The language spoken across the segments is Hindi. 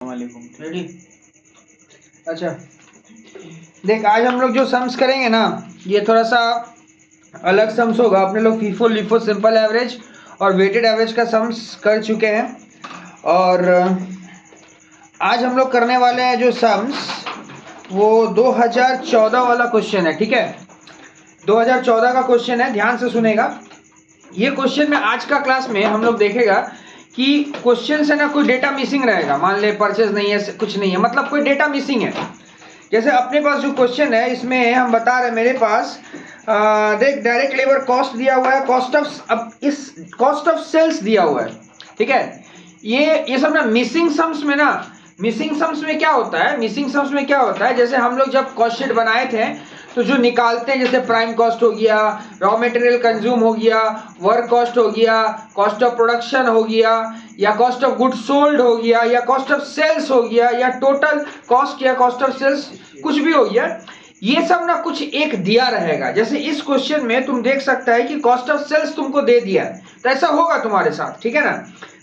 रेडी। अच्छा देख, आज हम लोग जो सम्स करेंगे ना, ये थोड़ा सा अलग सम्स होगा। अपने लोग फीफो लिफो सिंपल एवरेज और वेटेड एवरेज का सम्स कर चुके हैं, और आज हम लोग करने वाले हैं जो सम्स, वो 2014 वाला क्वेश्चन है। ठीक है, 2014 का क्वेश्चन है, ध्यान से सुनेगा। ये क्वेश्चन में आज का क्लास में हम लोग देखेगा कि क्वेश्चन से ना कोई डेटा मिसिंग रहेगा। मान ले परचेज नहीं है, कुछ नहीं है, मतलब कोई डेटा मिसिंग है। जैसे अपने पास जो क्वेश्चन है, इसमें हम बता रहे हैं, मेरे पास देख, डायरेक्ट लेबर कॉस्ट दिया हुआ है, कॉस्ट ऑफ, अब इस कॉस्ट ऑफ सेल्स दिया हुआ है। ठीक है, ये सब ना मिसिंग सम्स में ना, मिसिंग सम्स में क्या होता है, मिसिंग सम्स में क्या होता है, जैसे हम लोग जब कॉस्ट शीट बनाए थे तो जो निकालते हैं, जैसे प्राइम कॉस्ट हो गया, रॉ मटेरियल कंज्यूम हो गया, वर्क कॉस्ट हो गया, कॉस्ट ऑफ प्रोडक्शन हो गया, या कॉस्ट ऑफ गुड सोल्ड हो गया, या कॉस्ट ऑफ सेल्स हो गया, या टोटल कॉस्ट या कॉस्ट ऑफ सेल्स, कुछ भी हो गया, ये सब ना कुछ एक दिया रहेगा। जैसे इस क्वेश्चन में तुम देख सकता है कि कॉस्ट ऑफ सेल्स तुमको दे दिया है, तो ऐसा होगा तुम्हारे साथ। ठीक है ना,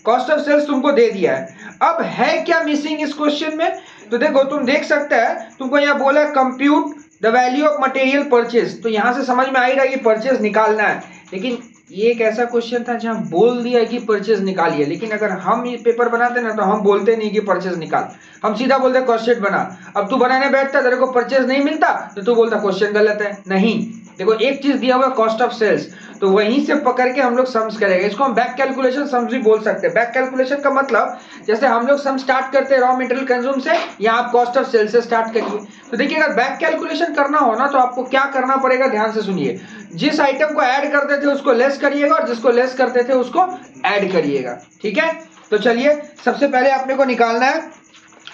कॉस्ट ऑफ सेल्स तुमको दे दिया है। अब है क्या मिसिंग इस क्वेश्चन में, तो देखो तुम देख सकते हैं, तुमको यहाँ बोला है compute the value of material purchase, तो यहां से समझ में आ ही रहा है कि परचेज निकालना है। लेकिन ये एक ऐसा क्वेश्चन था जहां बोल दिया कि परचेज निकालिए, लेकिन अगर हम ये पेपर बनाते ना तो हम बोलते नहीं कि परचेज निकाल, हम सीधा बोलते कॉस्ट शीट बना। अब तू बनाने बैठता, तेरे को परचेज नहीं मिलता तो तू बोलता क्वेश्चन गलत है। नहीं, देखो एक चीज दिया हुआ है कॉस्ट ऑफ सेल्स, तो वहीं से पकड़ के हम लोग सम्स करेंगे। इसको हम बैक कैलकुलेशन सम्स भी बोल सकते हैं। बैक कैलकुलेशन का मतलब, जैसे हम लोग सम स्टार्ट करते हैं रॉ मटेरियल कंज्यूम से, या आप कॉस्ट ऑफ सेल्स से स्टार्ट करिए। तो देखिए, अगर बैक कैलकुलेशन करना हो ना तो आपको क्या करना पड़ेगा, ध्यान से सुनिए। जिस आइटम को ऐड करते थे उसको लेस करिएगा, और जिसको लेस करते थे उसको ऐड करिएगा। ठीक है, तो चलिए सबसे पहले अपने को निकालना है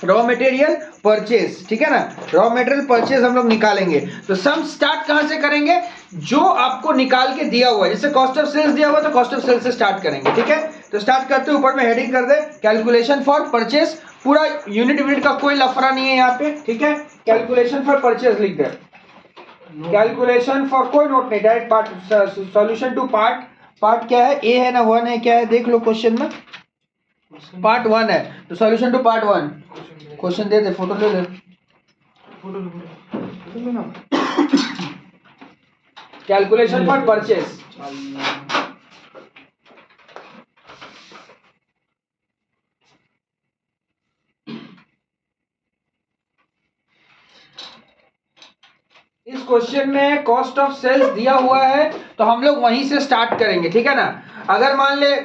रॉ मटेरियल परचेज। ठीक है ना, रॉ मटेरियल परचेज हम लोग निकालेंगे। तो सम स्टार्ट कहां से करेंगे, जो आपको निकाल के दिया हुआ है। जैसे कॉस्ट ऑफ सेल्स दिया हुआ तो कॉस्ट ऑफ सेल्स से स्टार्ट करेंगे। ठीक है, तो स्टार्ट करते ऊपर में हेडिंग कर दे कैलकुलेशन फॉर परचेज, पूरा यूनिट यूनिट का कोई लफड़ा नहीं है यहाँ पे। ठीक है, कैलकुलेशन फॉर परचेज लिख दे, कैलकुलेशन फॉर, कोई नोट नहीं, direct part, solution to part. Part क्या है, ए है ना 1 है, क्या है देख लो क्वेश्चन में, पार्ट 1 है, तो सॉल्यूशन टू पार्ट 1। क्वेश्चन दे दे, फोटो ले ले, कैलकुलेशन फॉर परचेज। इस क्वेश्चन में कॉस्ट ऑफ सेल्स दिया हुआ है, तो हम लोग वहीं से स्टार्ट करेंगे। ठीक है ना, अगर मान ले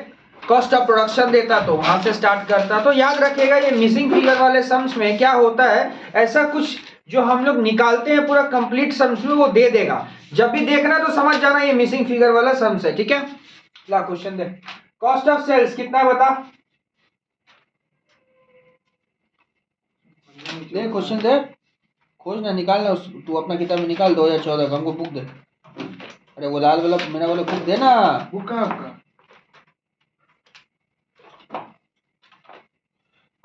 कॉस्ट ऑफ प्रोडक्शन देता तो वहां से स्टार्ट करता। तो याद रखिएगा, ये मिसिंग फिगर वाले सम्स में क्या होता है, ऐसा कुछ जो हम लोग निकालते हैं पूरा कंप्लीट सम्स में वो दे देगा। जब भी देखना तो समझ जाना ये मिसिंग फिगर वाला सम्स है। ठीक है, ला क्वेश्चन दे, कॉस्ट ऑफ सेल्स कितना बता, दे क्वेश्चन दे, खोज ना, निकालना, तू अपना किताब में निकाल 2014 का, हमको बुक दे। अरे वो लाल वाला मेरा वाला बुक दे ना, बुक कहाँ आपका।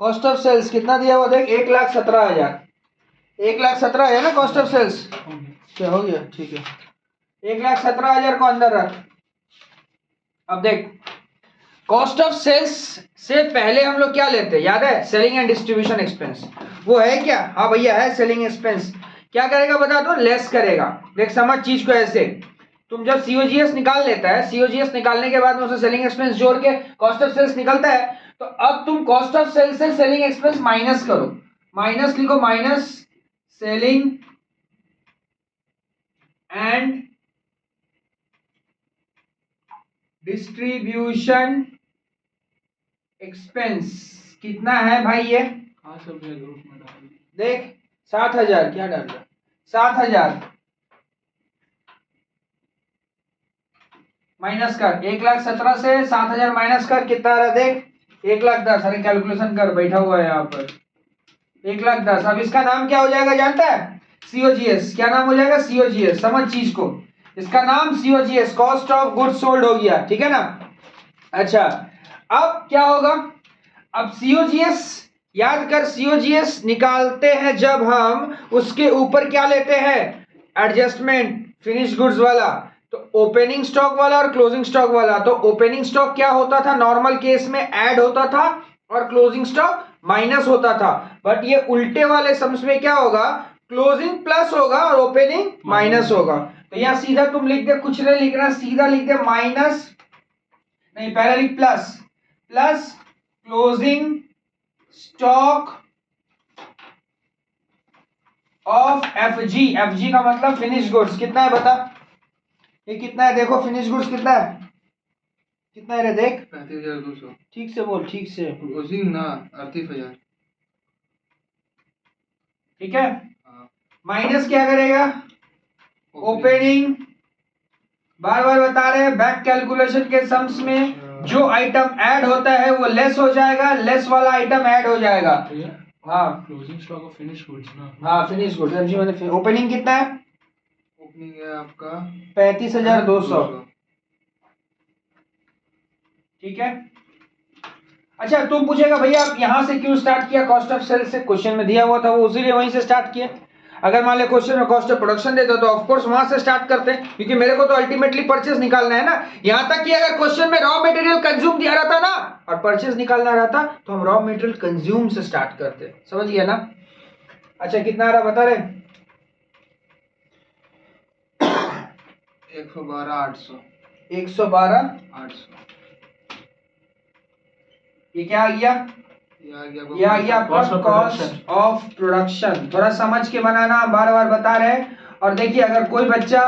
कॉस्ट ऑफ सेल्स कितना दिया हुआ देख, 1,17,000, 1,17,000 ना कॉस्ट ऑफ सेल्स। क्या हो गया, ठीक है, 1,17,000 को अंदर रख। अब देख, कॉस्ट ऑफ सेल्स से पहले हम लोग क्या लेते हैं, याद है, सेलिंग एंड डिस्ट्रीब्यूशन एक्सपेंस। वो है क्या, हाँ भैया है सेलिंग एक्सपेंस। क्या करेगा बता दो, लेस करेगा। देख समझ चीज को ऐसे, तुम जब सीओजीएस निकाल लेता है, सीओजीएस निकालने के बाद में उसे सेलिंग एक्सपेंस जोड़ के कॉस्ट ऑफ सेल्स निकलता है, तो अब तुम कॉस्ट ऑफ सेल्स से सेलिंग एक्सपेंस माइनस करो, माइनस लिखो, minus selling and distribution expense कितना है भाई ये, देख 7,000, क्या डाल रहा, 7,000 माइनस कर, 1,17,000 से 7,000 माइनस कर, कितना आ रहा देख, 1,10,000। अरे कैलकुलेशन कर, बैठा हुआ है यहाँ पर, 1,10,000। अब इसका नाम क्या हो जाएगा जानता है, सीओजीएस। क्या नाम हो जाएगा, सीओजीएस। समझ चीज को, इसका नाम COGS, cost of good sold हो गया। ठीक है ना, अच्छा अब क्या होगा, अब सीओजीएस याद कर, सीओजीएस निकालते हैं जब हम उसके ऊपर क्या लेते हैं, एडजस्टमेंट फिनिश गुड्स वाला, तो ओपनिंग स्टॉक वाला और क्लोजिंग स्टॉक वाला। तो ओपनिंग स्टॉक क्या होता था, नॉर्मल केस में ऐड होता था, और क्लोजिंग स्टॉक माइनस होता था, बट ये उल्टे वाले सम्स में क्या होगा, क्लोजिंग प्लस होगा और ओपनिंग माइनस होगा। तो यहाँ सीधा तुम लिख दे, कुछ नहीं लिखना, सीधा लिख दे माइनस, नहीं पहले लिख plus, plus closing stock of FG. FG का मतलब फिनिश गुड्स। कितना है बता, ये कितना है, देखो फिनिश गुड्स कितना है, कितना है रे देख, 35,200। ठीक से बोल, ठीक से, उसी ना 38,000। ठीक है। माइनस क्या करेगा, ओपनिंग, बार बार बता रहे हैं बैक कैलकुलेशन के सम्स में जो आइटम ऐड होता है वो लेस हो जाएगा, लेस वाला आइटम ऐड हो जाएगा। हाँ closing stock of finish goods ना। हाँ फिनिश गुड्स, एफजी मैंने, ओपनिंग कितना है, ओपनिंग है आपका 35,200। ठीक है। अच्छा तुम पूछेगा भैया आप यहाँ से क्यों स्टार्ट किया, कॉस्ट ऑफ सेल से, क्वेश्चन में दिया हुआ था वो, उसीलिए वहीं से स्टार्ट किया। अगर मान ले क्वेश्चन में कॉस्ट ऑफ प्रोडक्शन देते तो ऑफ कोर्स वहां से स्टार्ट करते, क्योंकि मेरे को तो अल्टीमेटली परचेज निकालना है ना। यहां तक कि अगर क्वेश्चन में रॉ मटेरियल कंज्यूम दिया रहता ना और परचेज निकालना रहता तो हम रॉ मटेरियल कंज्यूम से स्टार्ट करते, समझ गया ना। अच्छा कितना आ रहा बता रहे, 112,800। 112,800। ये क्या आ गया, ये आ गया कॉस्ट ऑफ प्रोडक्शन। थोड़ा समझ के बनाना, बार बार बता रहे हैं। और देखिए अगर कोई बच्चा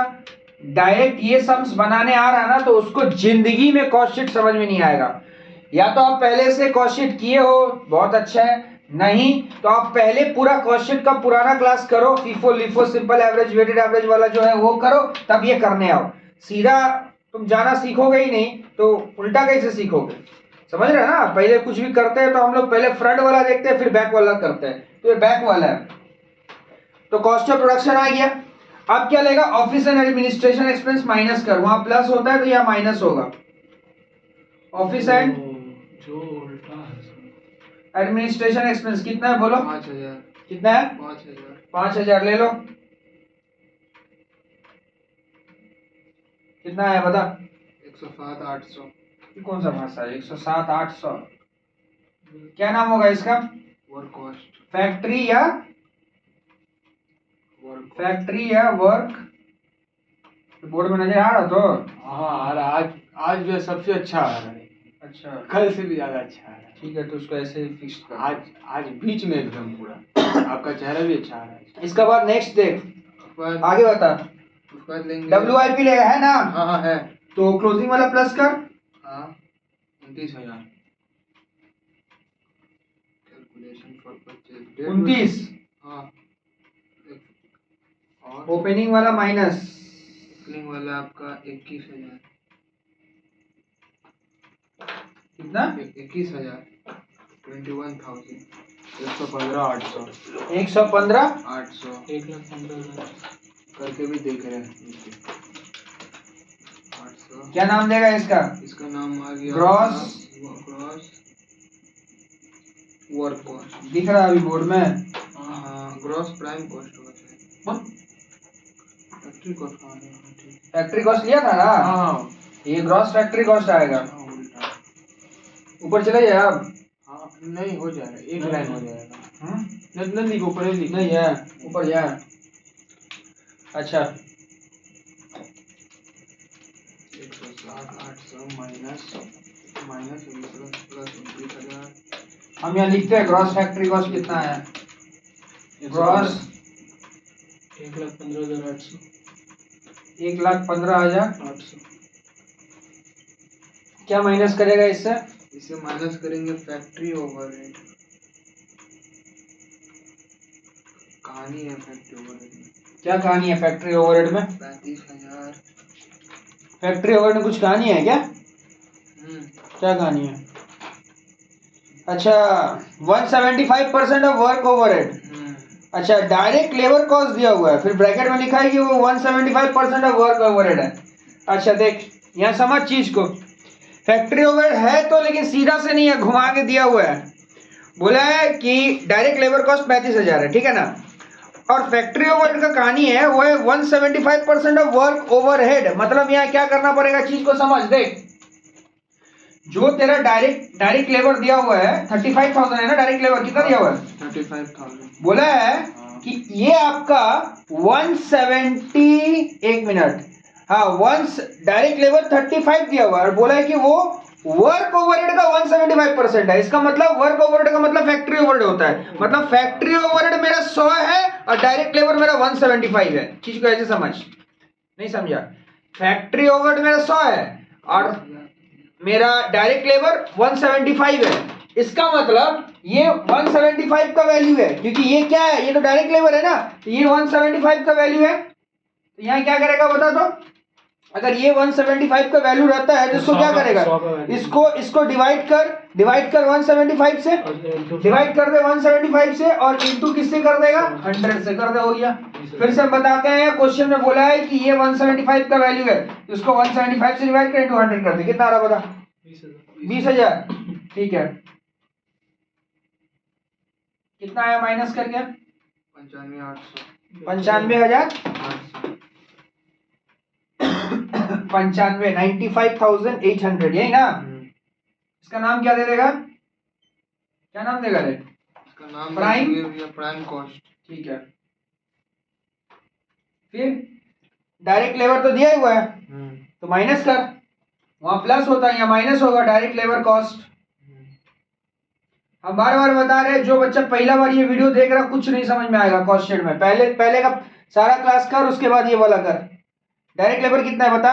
डायरेक्ट ये सम्स बनाने आ रहा ना तो उसको जिंदगी में कॉस्ट शीट समझ में नहीं आएगा। या तो आप पहले से कॉस्ट शीट किए हो, बहुत अच्छा है, नहीं तो आप पहले पूरा कॉस्ट शीट का पुराना क्लास करो, FIFO LIFO simple average weighted average वाला जो है वो करो, तब ये करने आओ। सीधा तुम जाना सीखोगे ही नहीं तो उल्टा कैसे सीखोगे, समझ रहे हैं ना। पहले कुछ भी करते हैं तो हम लोग पहले फ्रंट वाला देखते हैं फिर बैक वाला करते हैं, तो ये बैक वाला है। तो कॉस्ट ऑफ प्रोडक्शन आ गया। अब क्या लेगा, office and administration expense minus कर, वहां प्लस होता है तो यहाँ माइनस होगा। ऑफिस एंड जो उल्टा है एडमिनिस्ट्रेशन एक्सपेंस कितना है बोलो, 5,000। कितना है, 5,000। 5,000 ले लो, कितना है बता, 107,800। कौन सा भाषा है, 107,800। क्या नाम होगा इसका, वर्क कॉस्ट, फैक्ट्री या वर्क, बोर्ड में नजर आ रहा तो, हाँ आ रहा, आज जो है सबसे अच्छा आ रहा है। अच्छा कल से भी ज्यादा अच्छा आ रहा है। ठीक है तो उसको ऐसे ही फिक्स कर, आज बीच में एकदम पूरा आपका चेहरा भी अच्छा आ रहा है। इसका बाद नेक्स्ट देख, आगे बता, उसके बाद लेंगे WIP लेगा है ना, हाँ है, तो क्लोजिंग वाला प्लस कर, हाँ 29,000। कैलकुलेशन फॉर परचेज 29, हाँ, और ओपनिंग वाला माइनस, ओपनिंग वाला आपका 21,000। कितना, 21,000, 21,000, 115,800, 115,800, 1,15,000 करके भी देख रहे हैं। 800, क्या नाम देगा इसका, इसका नाम आ गया ग्रॉस वर्क कॉस्ट। दिख रहा है अभी बोर्ड में, हाँ ग्रॉस प्राइम कॉस्ट होगा शायद, फैक्ट्री कॉस्ट। हाँ ठीक, फैक्ट्री कॉस्ट लिया था ना, हाँ ये ग्रॉस फैक्ट्री कॉस्ट आएगा। उल्टा, ऊपर चले जाए अब, हाँ नहीं हो जाएगा, एक लाइन हो जाएगा। नहीं लिखो, ऊपर लिखो, नहीं है ऊपर जाए। अच्छा 107,800 माइनस 29,000। हम यहाँ लिखते हैं ग्रॉस फैक्ट्री कॉस्ट कितना है, ग्रॉस 1,15,800, 1,15,800। क्या माइनस करेगा इससे, इसे माइनस करेंगे फैक्ट्री ओवरहेड। कहानी है फैक्ट्री ओवरहेड में, क्या कहानी है फैक्ट्री ओवरहेड में, 35,000। फैक्ट्री ओवरहेड में कुछ कहानी है क्या, क्या कहानी है। अच्छा 175% ऑफ वर्क ओवरहेड, अच्छा डायरेक्ट लेबर कॉस्ट दिया हुआ है, फिर ब्रैकेट में लिखा है कि वो 175% ऑफ वर्क ओवरहेड है। अच्छा देख यहाँ समझ चीज को, फैक्ट्री ओवरहेड है तो लेकिन सीधा से नहीं है, घुमा के दिया हुआ है। बोला है कि डायरेक्ट लेबर कॉस्ट 35,000 है, ठीक है ना, और फैक्ट्री ओवरहेड का कहानी है वो है 175% ऑफ वर्क ओवरहेड। मतलब यहाँ क्या करना पड़ेगा, चीज को समझ देख, जो तेरा डायरेक्ट लेबर दिया हुआ है 35,000 है ना, डायरेक्ट लेबर कितना दिया हुआ है? 35,000 बोला है कि ये आपका 170, एक मिनट, हाँ, वंस डायरेक्ट लेबर 35 दिया हुआ है और बोला है कि वो वर्क ओवरहेड का 175% है। इसका मतलब वर्क ओवरहेड का मतलब फैक्ट्री ओवरहेड होता है, मतलब फैक्ट्री ओवरहेड मेरा 100 है और डायरेक्ट लेबर मेरा 175 है। चीज को ऐसे समझ, नहीं समझा? फैक्ट्री ओवरहेड मेरा 100 है और मेरा डायरेक्ट लेबर 175 है। इसका मतलब ये 175 का वैल्यू है, क्योंकि ये क्या है, ये तो डायरेक्ट लेबर है ना, तो ये 175 का वैल्यू है। तो यहाँ क्या करेगा बता दो, अगर ये 175 का वैल्यू रहता है तो इसको क्या करेगा, इसको डिवाइड कर 175 से, डिवाइड कर दे 175 से और इनटू किससे कर देगा, 100 से कर दे, हो गया। फिर से हम बताते हैं, क्वेश्चन में बोला है कि ये 175 का वैल्यू है, तो इसको 175 से डिवाइड कर, इनटू 100 कर दे, कितना आ रहा बता? 20,000। ठीक है, कितना आया माइनस कर गया? 95,000, 95,800, यही ना? इसका नाम क्या दे देगा, क्या नाम देगा रे? इसका नाम प्राइम कॉस्ट। ठीक है, फिर डायरेक्ट लेबर तो दिया हुआ है, तो माइनस कर, वहां प्लस होता है, यहाँ माइनस होगा, डायरेक्ट लेबर कॉस्ट। हम बार बार बता रहे हैं, जो बच्चा पहला बार ये वीडियो देख रहा कुछ नहीं समझ में आएगा क्वेश्चन में, पहले का सारा क्लास कर, उसके बाद ये वाला कर। डायरेक्ट लेबर कितना है बता?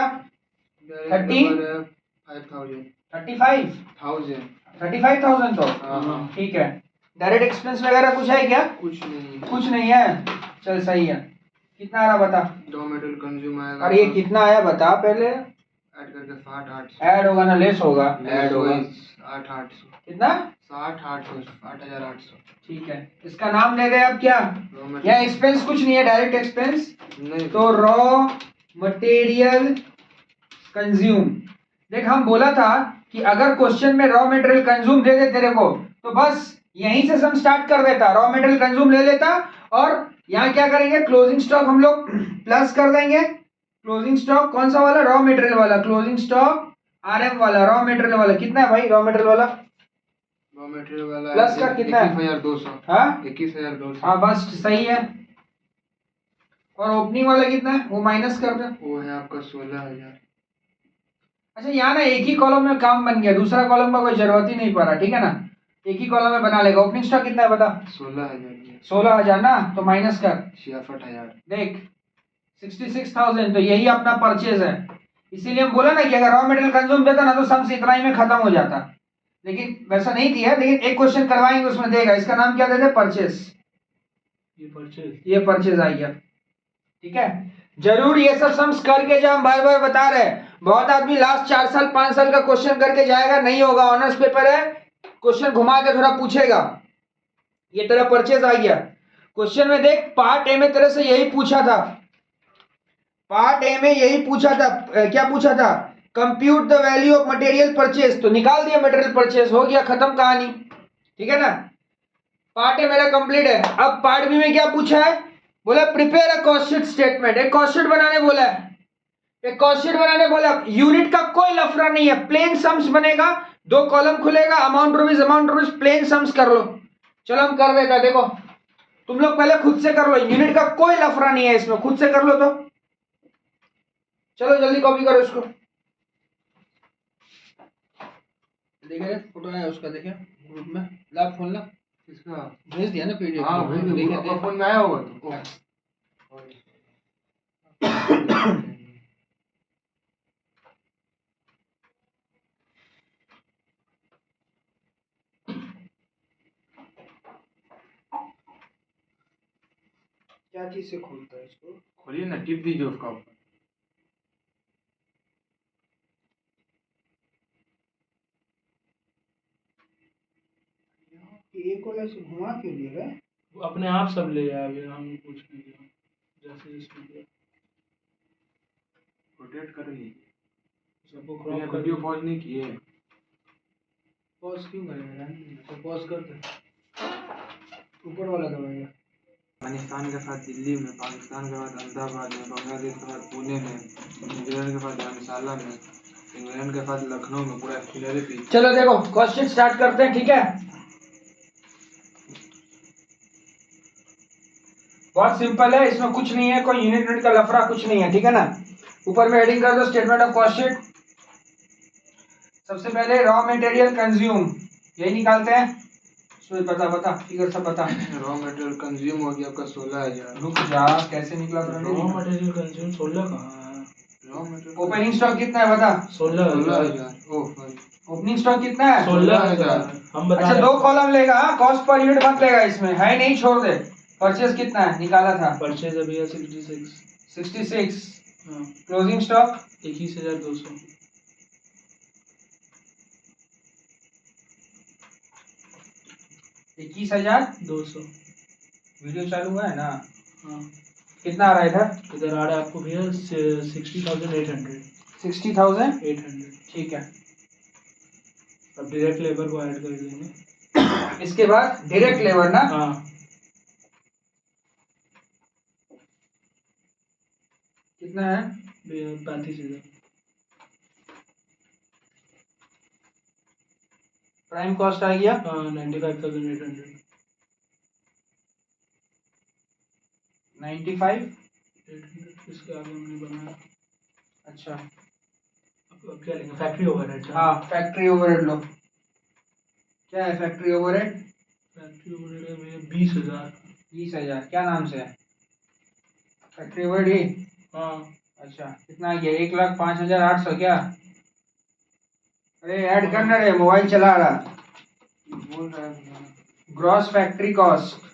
35,000 तो ठीक है। डायरेक्ट एक्सपेंस वगैरह कुछ है क्या? कुछ नहीं है, चल सही है। कितना आ रहा बता? रॉ मटेरियल कंज्यूम आएगा, और ये कितना आया बता पहले, ऐड करके 60,800 ऐड होगा ना लेस होगा? ऐड होगा 8,800, कितना? 60,800। ठीक है, इसका नाम दे दे अब क्या, यहाँ एक्सपेंस कुछ नहीं है, डायरेक्ट एक्सपेंस नहीं, तो रॉ मटेरियल कंज्यूम। देख हम बोला था कि अगर क्वेश्चन में रॉ मटेरियल कंज्यूम दे दे तेरे को, तो बस यहीं से हम स्टार्ट कर देता, रॉ मटेरियल कंज्यूम ले लेता और यहाँ क्या करेंगे, क्लोजिंग स्टॉक हम लोग प्लस कर देंगे। क्लोजिंग स्टॉक कौन सा वाला? रॉ मटेरियल वाला। क्लोजिंग स्टॉक आरएम वाला, रॉ मटेरियल वाला कितना है भाई? रॉ मटेरियल वाला प्लस का कितना है? 21,200। हाँ 21,200। हाँ बस सही है। और ओपनिंग वाला कितना है, वो माइनस कर दे, वो है आपका 16,000। अच्छा यहाँ ना एक ही कॉलम में काम बन गया, दूसरा कॉलम का कोई जरूरत ही नहीं पड़ा, ठीक है ना, एक ही कॉलम में बना लेगा। ओपनिंग स्टॉक कितना है बता? 16,000। 16,000 ना, तो माइनस कर 66,000। देख 66,000, तो यही अपना परचेज है। इसीलिए हम बोला ना कि अगर रॉ मटेरियल कंज्यूम देता ना तो सम इतना ही में खत्म हो जाता, लेकिन वैसा नहीं दिया। लेकिन एक क्वेश्चन करवाएंगे उसमें देगा, इसका नाम क्या देते? परचेज। ये परचेज आ गया, ठीक है। जरूर ये सब सम्स करके जो हम बार बार बता रहे हैं, बहुत आदमी लास्ट 4 साल 5 साल का क्वेश्चन करके जाएगा, नहीं होगा। ऑनर्स पेपर है, क्वेश्चन घुमा के थोड़ा पूछेगा। ये तेरा परचेज आ गया। क्वेश्चन में देख, पार्ट ए में तेरे से यही पूछा था, पार्ट ए में यही पूछा था, क्या पूछा था? Compute the value of material purchase, तो निकाल दिया मटेरियल परचेज, हो गया, खत्म कहानी, ठीक है ना। पार्ट ए मेरा कंप्लीट है। अब पार्ट बी में क्या पूछा है? बोला prepare a cost sheet statement, एक कॉस्ट शीट बनाने बोला है, एक कॉस्ट शीट बनाने बोला। यूनिट का कोई लफड़ा नहीं है, प्लेन सम्स बनेगा, 2 कॉलम खुलेगा, अमाउंट रुपीज, प्लेन सम्स कर लो। चलो हम कर देता, देखो तुम लोग पहले खुद से कर लो, यूनिट का कोई लफड़ा नहीं है इसमें, खुद से कर लो। तो चलो जल्दी कॉपी करो इसको। देखे फोटो आया उसका, देखे ग्रुप में, ला फोन ला, किसका? भेज दिया ना पीडीएफ। हाँ भेज दिया, आपका फोन में आया होगा तो। क्या चीज से खोलता है इसको? खोलिए ना, टिप दीजिए उसका ऊपर। एक को ऐसे घुमा क्यों दिया है? वो अपने आप सब ले आए, हम कुछ नहीं किया, जैसे इसमें किया। रोटेट कर लीजिए, सबको ये क्रॉप कर वीडियो पॉज नहीं किए। पॉज क्यों करेगा? तो पॉज कर दे, ऊपर वाला दबाएगा। अफगानिस्तान के साथ दिल्ली में, पाकिस्तान के बाद अहमदाबाद में, बांग्लादेश के बाद पुणे में, न्यूजीलैंड के बाद धर्मशाला में, इंग्लैंड के साथ लखनऊ में पूरा खिलाड़ी थी। चलो देखो क्वेश्चन स्टार्ट करते हैं, ठीक है। बहुत सिंपल है, इसमें कुछ नहीं है, कोई यूनिट का लफड़ा कुछ नहीं है, ठीक है ना। ऊपर में हेडिंग कर दो स्टेटमेंट ऑफ कॉस्ट शीट। सबसे पहले रॉ मटेरियल कंज्यूम, यही निकालते हैं। बता बता फिगर सब बता। रॉ मटेरियल कंज्यूम हो गया आपका 16,000। रुक जा, कैसे निकला रॉ था? मटेरियल कंज्यूम 16 कहाँ है? रॉ मटेरियल ओपनिंग स्टॉक कितना है बता। 16,000। 16,000। ओह सॉरी, ओपनिंग स्टॉक कितना है? 16,000 हम बता अच्छा रहे दो हैं। कॉलम लेगा, कॉस्ट पर यूनिट मत लेगा, इसमें है नहीं, छोड़ दे। परचेज कितना है निकाला था? परचेज अभी है 66। 66। हाँ, क्लोजिंग स्टॉक 21,200। 21,200। 200। वीडियो चालू हुआ है ना? हाँ, कितना आ रहा है इधर? इधर आ रहा है आपको भैया 60,800। 60,800, ठीक है। अब डायरेक्ट लेबर को ऐड कर देंगे। इसके बाद डायरेक्ट लेबर ना? हाँ, कितना है? 35,000। प्राइम कॉस्ट आ गया हाँ, 95,800। 95। 800 इसके आगे हमने बनाया। अच्छा अब क्या लेंगे? Factory overhead. हाँ, फैक्ट्री ओवरहेड लो। क्या है फैक्ट्री ओवरहेड? फैक्ट्री ओवरहेड है भैया 20,000। 20,000, क्या नाम से है? फैक्ट्री ओवरहेड ही। हाँ, अच्छा कितना आ गया? 1,05,800 क्या? अरे ऐड करना रे, मोबाइल चला रहा। बोल रहा है ग्रॉस फैक्ट्री कॉस्ट।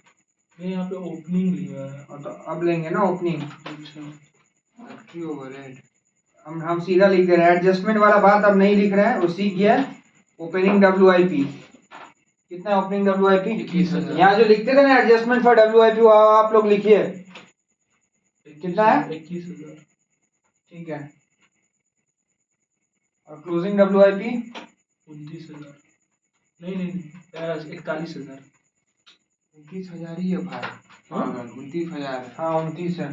नहीं यहाँ पे ओपनिंग लिया है। तो अब लेंगे ना ओपनिंग। अच्छा, फैक्ट्री ओवरहेड। हम सीधा लिख दे रहे हैं, एडजस्टमेंट वाला बात अब नहीं लिख रहे हैं, वो सीख गया। ओपनिंग WIP कितना है? Opening WIP 21,000। यहाँ जो लिखते थे ना एडजस्टमेंट फॉर WIP, वो आप लोग लिखिए। कितना है? 21,000। ठीक है। और क्लोजिंग WIP 29,000। नहीं नहीं नहीं, 41,000। 29,000 ही है भाई। हाँ? 29,000 है। हाँ 29 है।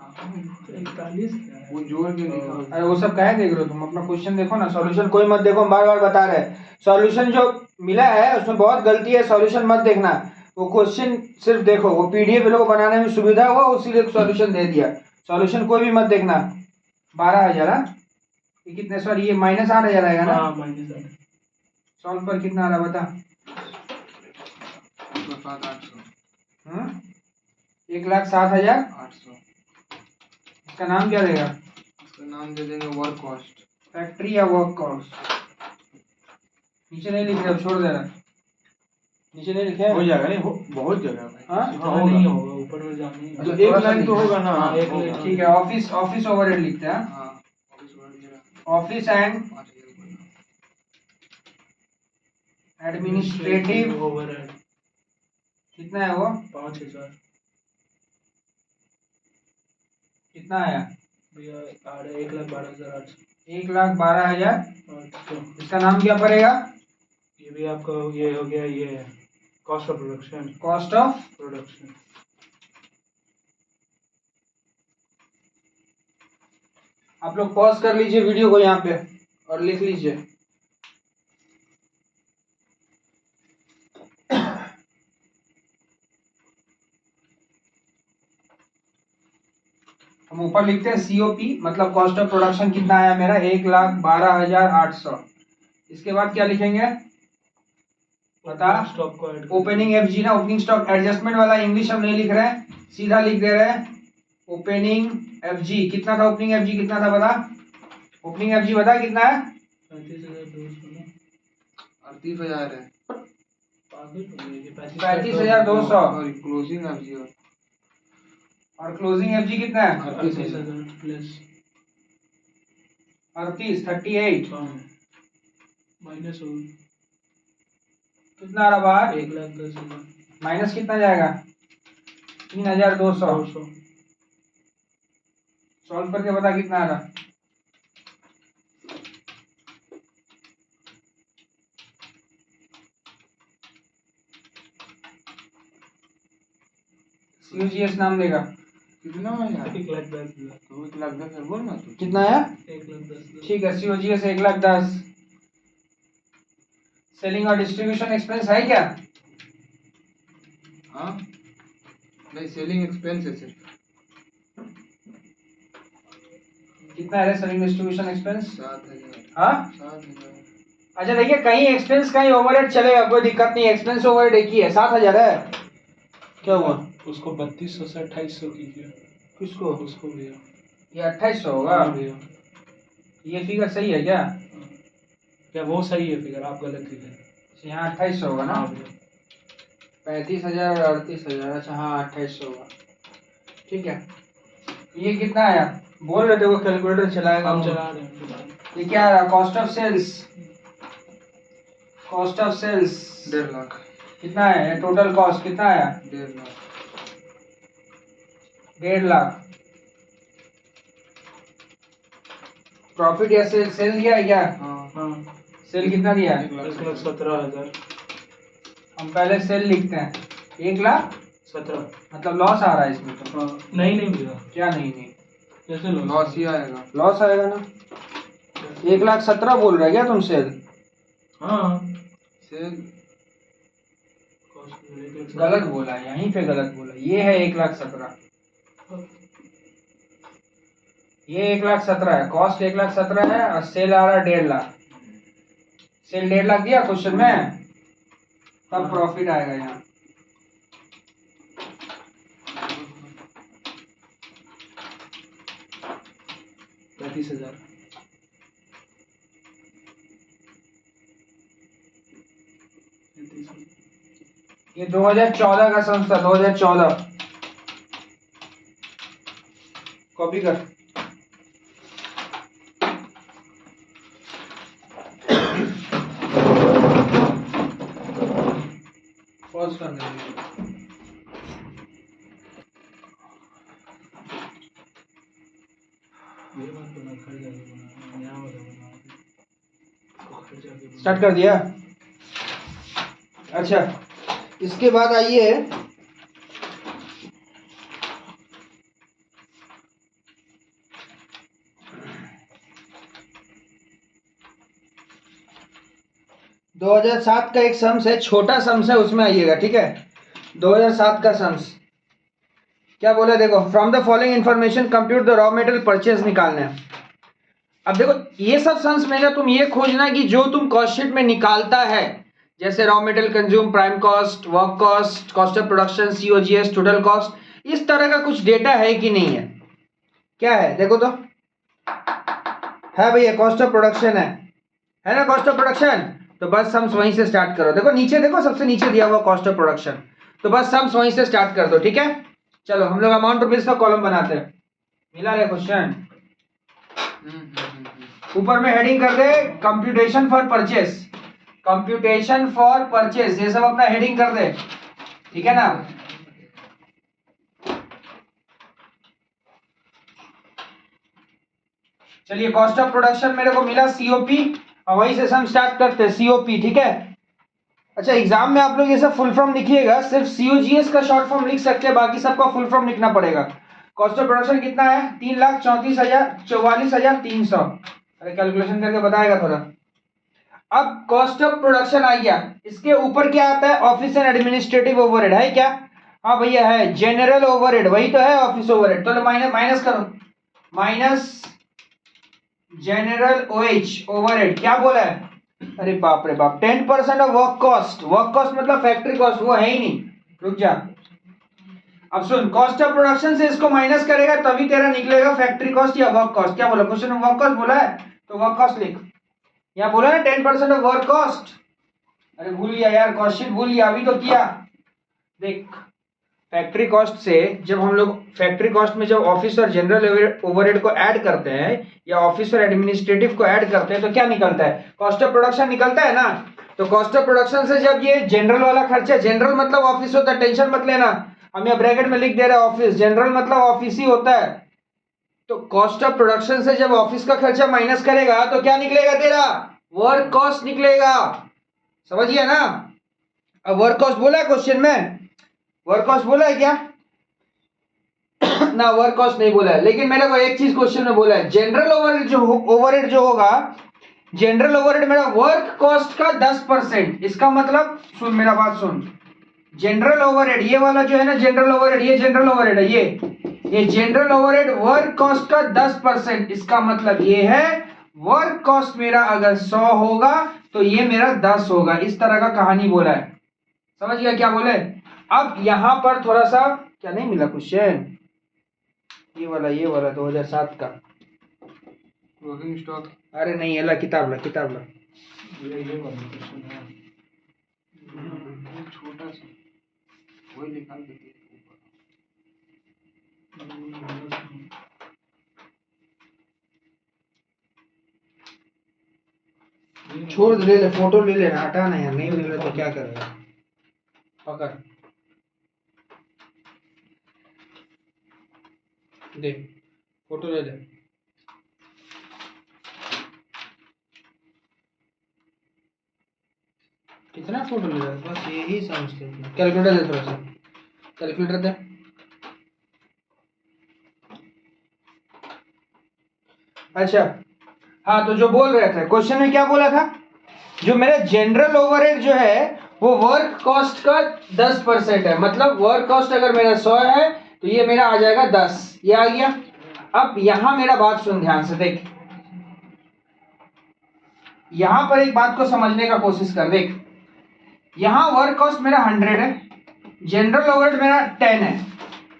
41 क्या है? वो जोड़ के लिखा हुआ अरे वो सब काहे देख रहे हो तुम? अपना क्वेश्चन देखो ना, सॉल्यूशन कोई मत देखो, हम बार बार बता रहे हैं। सॉल्यूशन जो मिला है उसमें बहुत गलती है, सॉल्यूशन मत देखना। वो क्वेश्चन सिर्फ देखो, वो PDF लोगों को बनाने में सुविधा हुआ, उसीलिए सॉल्यूशन दे दिया। सॉल्यूशन कोई भी मत देखना। 12,000। हाँ? ये कितने, सॉरी ये -8,000 आएगा ना? हाँ, -8। सॉल्व पर कितना आ रहा बता। 1,07,800। 1,07,800। इसका नाम क्या देगा? इसका नाम दे देंगे वर्क कॉस्ट। फैक्ट्री या वर्क कॉस्ट। नीचे नहीं लिख रहे, अब छोड़ दे रहा। नीचे नहीं लिखे हो जाएगा, नहीं बहुत जगह भाई। हाँ? इतना नहीं होगा, ऊपर में जाना ही है। मतलब एक लाइन तो होगा ना। हाँ, एक होगा। लाइन। ठीक है, ऑफिस ओवरहेड लिखते हैं। हाँ, office overhead office and 5,000 administrative overhead कितना है वो? 5,000। कितना आया? भैया आ रहा है 1,12,800। 1,12,000। अच्छा, इसका नाम क्या पड़ेगा? ये भी आपका ये हो गया, ये cost of production. Cost of production. आप लोग पॉज कर लीजिए वीडियो को यहाँ पे और लिख लीजिए। हम ऊपर लिखते हैं COP, मतलब कॉस्ट ऑफ प्रोडक्शन कितना आया मेरा? 1,12,800। इसके बाद क्या लिखेंगे बता? स्टॉक को ऐड ओपनिंग FG ना, ओपनिंग स्टॉक एडजस्टमेंट वाला इंग्लिश हम नहीं लिख रहे हैं, सीधा लिख दे रहे हैं ओपनिंग FG। कितना था ओपनिंग FG? कितना था बता? ओपनिंग FG बता कितना है? 35,200। 38,000 है। पागल हो गए ये 35,200। सॉरी, क्लोजिंग FG और क्लोजिंग FG कितना है? 38,000 प्लस 38 माइनस हो कितना आ रहा बाहर? 1,10,000। माइनस कितना जाएगा? 3,200। 200। सॉल्व करके बता कितना आ रहा? COGS नाम देगा। कितना है यार? 1,10,000। तो 1,10,000 बोल ना तू। कितना है? 1,10,000। ठीक है, COGS 1,10,000। सेलिंग और डिस्ट्रीब्यूशन एक्सपेंस है क्या? हाँ नहीं, सेलिंग एक्सपेंस है सिर्फ कितना है सेलिंग डिस्ट्रीब्यूशन एक्सपेंस? 7,000। हाँ 7,000। अच्छा, देखिए कहीं एक्सपेंस कहीं ओवरहेड चलेगा, कोई दिक्कत नहीं, एक्सपेंस ओवरहेड एक ही है। 7,000 है। क्या हुआ? उसको 3200 से 2800 कीजिए। किसको? उसको भैया। ये 2,800 होगा। हाँ भैया। ये फिगर सही है क्या? क्या वो सही है फिगर? आप गलत लिखे। यहाँ 2,800 होगा ना? हाँ भैया। 35,000 और 38,000। अच्छा हाँ, 2,800 होगा। ठीक है, ये कितना आया? बोल रहे थे वो कैलकुलेटर चलाएगा। हम चला रहे हैं फिलहाल। ये क्या आ रहा? Cost of sales. Cost of sales 1.5 lakh. कितना है? टोटल कॉस्ट कितना आया? 1.5 लाख। 1.5 लाख। प्रॉफिट या सेल दिया है क्या? हाँ। सेल कितना दिया है? 1,17,000। हम पहले सेल लिखते हैं। 1,17,000 मतलब लॉस आ रहा है इसमें तो। हाँ। नहीं भैया। क्या नहीं? कैसे लो? लॉस ही आएगा। लॉस आएगा ना। 1,17,000 बोल रहे क्या तुम सेल? हाँ। सेल गलत बोला, यहीं पे गलत बोला। ये है 1,17,000। ये 1,17,000 है, कॉस्ट 1,17,000 है और सेल आ रहा है 1.5 लाख। सेल 1.5 लाख दिया क्वेश्चन में, तब प्रॉफिट आएगा यहाँ। $35,000। ये 2014 का सम था। 2014 कॉपी कर। पॉज कर दे। स्टार्ट कर दिया। अच्छा, इसके बाद आइए दो 2007 का एक सम्स है, छोटा सम्स है, उसमें आइएगा। ठीक है, 2007 का सम्स क्या बोला देखो। From the following information compute the raw material purchase निकालना है। अब देखो ये सब सम्स में ना तुम ये खोजना कि जो तुम कॉस्ट शीट में निकालता है, जैसे raw material consume, prime cost, work cost, cost of production, COGS, total cost, इस तरह का कुछ डेटा है कि नहीं है? क्या है देखो तो। है भैया, कॉस्ट ऑफ प्रोडक्शन है ना? कॉस्ट ऑफ प्रोडक्शन, तो बस सम्स वहीं से स्टार्ट करो। देखो नीचे, देखो सबसे नीचे दिया हुआ कॉस्ट ऑफ प्रोडक्शन, तो बस सम्स वहीं से स्टार्ट कर दो। ठीक है, चलो हम लोग अमाउंट रुपीज का कॉलम बनाते हैं। मिला रे क्वेश्चन? ऊपर में हेडिंग कर दे computation for purchase. Computation for purchase, ये सब अपना हेडिंग कर दे। ठीक है ना? चलिए, कॉस्ट ऑफ प्रोडक्शन मेरे को मिला COP, और वहीं से हम स्टार्ट करते हैं COP। ठीक है। अच्छा, एग्जाम में आप लोग ये सब फुल फॉर्म लिखिएगा। सिर्फ COGS का शॉर्ट फॉर्म लिख सकते हैं, बाकी सबका फुल फॉर्म लिखना पड़ेगा। कॉस्ट ऑफ प्रोडक्शन कितना है? 3,34,000 अरे कैलकुलेशन करके बताएगा थोड़ा। अब कॉस्ट ऑफ प्रोडक्शन आ गया, इसके ऊपर क्या आता है? ऑफिस एंड एडमिनिस्ट्रेटिव ओवरहेड है क्या? हाँ भैया है। जनरल ओवरहेड वही तो है, ऑफिस ओवरहेड। तो माइनस करो, माइनस जनरल OH ओवरहेड। क्या बोला है? अरे बाप रे बाप, 10% of work cost. Work cost मतलब फैक्ट्री कॉस्ट, वो है ही नहीं। रुक जा, अब सुन, कॉस्ट ऑफ प्रोडक्शन से इसको माइनस करेगा तभी तेरा निकलेगा फैक्ट्री कॉस्ट या वर्क कॉस्ट। क्या बोला क्वेश्चन में? वर्क कॉस्ट बोला है, तो वर्क कॉस्ट लिख। यहाँ बोला ना 10% ऑफ वर्क कॉस्ट। अरे भूल गया यार, कॉस्ट शीट भूल गया, अभी तो किया। देख, फैक्ट्री कॉस्ट से जब हम लोग फैक्ट्री कॉस्ट में जब ऑफिस और जनरल ओवरहेड को ऐड करते हैं या ऑफिस और एडमिनिस्ट्रेटिव को ऐड करते हैं तो क्या निकलता है? कॉस्ट ऑफ प्रोडक्शन निकलता है ना। तो कॉस्ट ऑफ प्रोडक्शन से जब ये जनरल वाला खर्चा, जनरल मतलब ऑफिस होता है, टेंशन मत लेना, हम यहाँ ब्रैकेट में लिख दे रहे हैं ऑफिस, जनरल मतलब ऑफिस ही होता है। तो कॉस्ट ऑफ प्रोडक्शन से जब ऑफिस का खर्चा माइनस करेगा तो क्या निकलेगा तेरा? वर्क कॉस्ट निकलेगा। समझिए ना? अब वर्क कॉस्ट बोला है क्वेश्चन में? वर्क कॉस्ट बोला है क्या? ना वर्क कॉस्ट नहीं बोला है, लेकिन मेरे को एक चीज क्वेश्चन में बोला है, जनरल ओवरहेड जो होगा, जनरल ओवरहेड मेरा वर्क कॉस्ट का 10%। इसका मतलब सुन, मेरा बात सुन, जनरल ओवरहेड ये वाला जो है ना, जनरल ओवरहेड, ये जनरल ओवरहेड है, ये जनरल ओवरहेड वर्क कॉस्ट का 10%। इसका मतलब ये है वर्क कॉस्ट मेरा अगर 100 होगा तो ये मेरा 10 होगा। इस तरह का कहानी बोला है, समझ गया क्या बोले। अब यहां पर थोड़ा सा क्या नहीं मिला क्वेश्चन, ये वाला 2007 का। क्लोजिंग स्टॉक अरे नहीं, ये ला किताब ला, किताब ला। ये वाला क्वेश्चन है। छोटा सा वही निकाल देते हैं ऊपर। छोड़ दे, ले ले फोटो, ले लेना, हटाना यार, नहीं मिल रहा तो क्या करेगा। पकड़, दे फोटो, ले ले। कितना फोटो ले रहा है, बस यही समझते हैं। कैलकुलेटर दे, थोड़ा सा कैलकुलेटर दे। अच्छा हाँ, तो जो बोल रहे थे क्वेश्चन में क्या बोला था, जो मेरा जनरल ओवरहेड जो है वो वर्क कॉस्ट का 10% है। मतलब वर्क कॉस्ट अगर मेरा 100 है तो ये मेरा आ जाएगा 10, ये आ गया। अब यहां मेरा बात सुन ध्यान से, देख यहां पर एक बात को समझने का कोशिश कर, देख यहां वर्क कॉस्ट मेरा 100 है, जनरल ओवरहेड मेरा 10 है।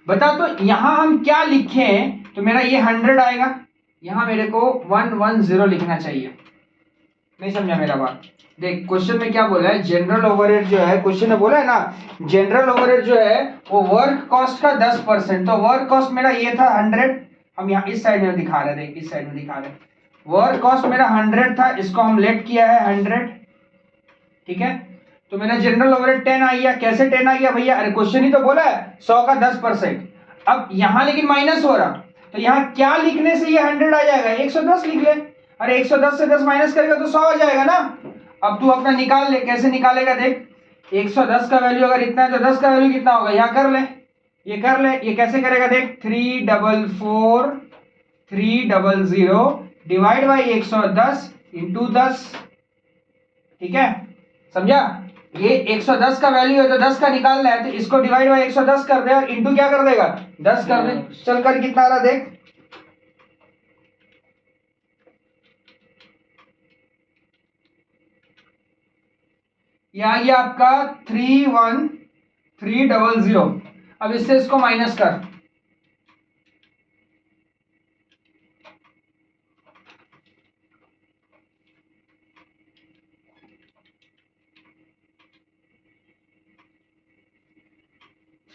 बता तो यहां हम क्या लिखें तो मेरा ये 100 आएगा, यहां मेरे को 110 लिखना चाहिए। नहीं समझा मेरा बात। देख क्वेश्चन में क्या बोला है, जनरल ओवरहेड जो है, क्वेश्चन में बोला है ना, जनरल ओवरहेड जो है वो वर्क कॉस्ट का 10%। तो वर्क कॉस्ट मेरा ये था 100, हम यहाँ इस साइड में दिखा रहे, देख इस साइड में दिखा रहे, वर्क कॉस्ट मेरा 100 था, इसको हम लेट किया है 100, ठीक है। तो मेरा जनरल ओवरहेड 10 आ गया। कैसे 10 आ गया भैया, अरे क्वेश्चन ही तो बोला है 100 का 10%। अब यहाँ लेकिन माइनस हो रहा, तो यहाँ क्या लिखने से ये 100 आ जाएगा, 110 लिख ले। अरे 110 से 10 माइनस करेगा तो 100 आ जाएगा ना। अब तू अपना निकाल ले, कैसे निकालेगा देख, 110 का वैल्यू अगर इतना है तो 10 का वैल्यू कितना होगा, यहाँ कर ले, ये कर ले। ये कैसे करेगा देख, 344 300 डिवाइड बाई 110 इंटू 10, ठीक है, समझा। ये 110 का वैल्यू है तो 10 का निकालना है, तो इसको डिवाइड बाई 110 कर दे और इंटू क्या कर देगा, 10 कर दे। चल कर कितना आ रहा देख, ये आ गया आपका 31300। अब इससे इसको माइनस कर,